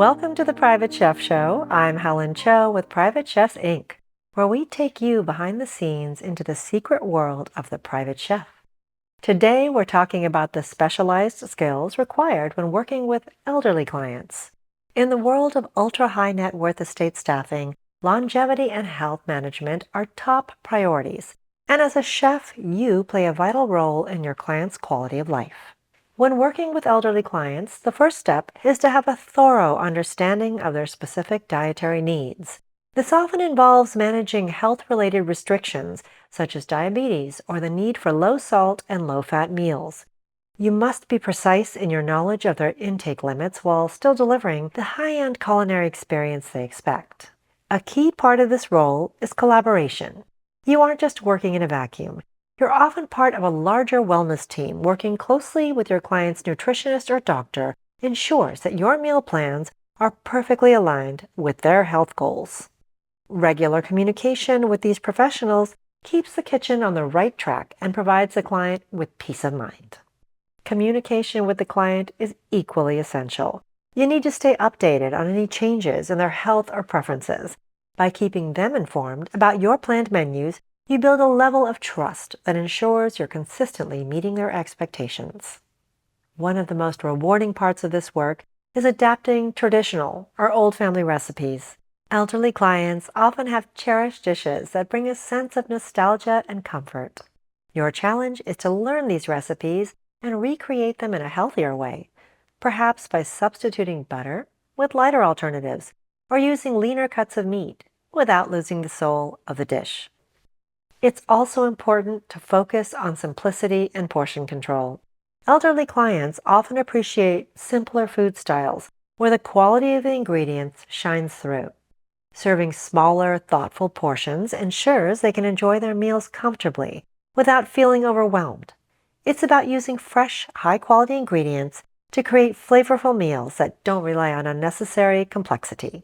Welcome to the Private Chef Show. I'm Helen Cho with Private Chefs Inc., where we take you behind the scenes into the secret world of the private chef. Today, we're talking about the specialized skills required when working with elderly clients. In the world of ultra-high net worth estate staffing, longevity and health management are top priorities. And as a chef, you play a vital role in your clients' quality of life. When working with elderly clients, the first step is to have a thorough understanding of their specific dietary needs. This often involves managing health-related restrictions, such as diabetes or the need for low-salt and low-fat meals. You must be precise in your knowledge of their intake limits while still delivering the high-end culinary experience they expect. A key part of this role is collaboration. You aren't just working in a vacuum. You're often part of a larger wellness team working closely with your client's nutritionist or doctor ensures that your meal plans are perfectly aligned with their health goals. Regular communication with these professionals keeps the kitchen on the right track and provides the client with peace of mind. Communication with the client is equally essential. You need to stay updated on any changes in their health or preferences. By keeping them informed about your planned menus, you build a level of trust that ensures you're consistently meeting their expectations. One of the most rewarding parts of this work is adapting traditional or old family recipes. Elderly clients often have cherished dishes that bring a sense of nostalgia and comfort. Your challenge is to learn these recipes and recreate them in a healthier way, perhaps by substituting butter with lighter alternatives or using leaner cuts of meat without losing the soul of the dish. It's also important to focus on simplicity and portion control. Elderly clients often appreciate simpler food styles where the quality of the ingredients shines through. Serving smaller, thoughtful portions ensures they can enjoy their meals comfortably without feeling overwhelmed. It's about using fresh, high-quality ingredients to create flavorful meals that don't rely on unnecessary complexity.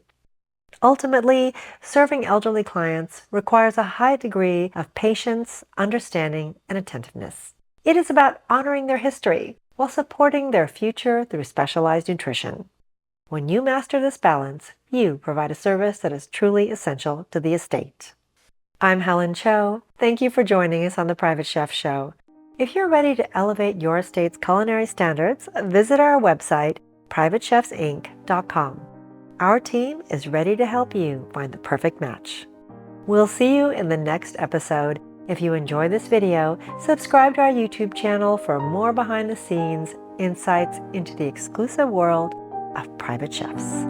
Ultimately, serving elderly clients requires a high degree of patience, understanding, and attentiveness. It is about honoring their history while supporting their future through specialized nutrition. When you master this balance, you provide a service that is truly essential to the estate. I'm Helen Cho. Thank you for joining us on the Private Chef Show. If you're ready to elevate your estate's culinary standards, visit our website, privatechefsinc.com. Our team is ready to help you find the perfect match. We'll see you in the next episode. If you enjoy this video, subscribe to our YouTube channel for more behind-the-scenes insights into the exclusive world of private chefs.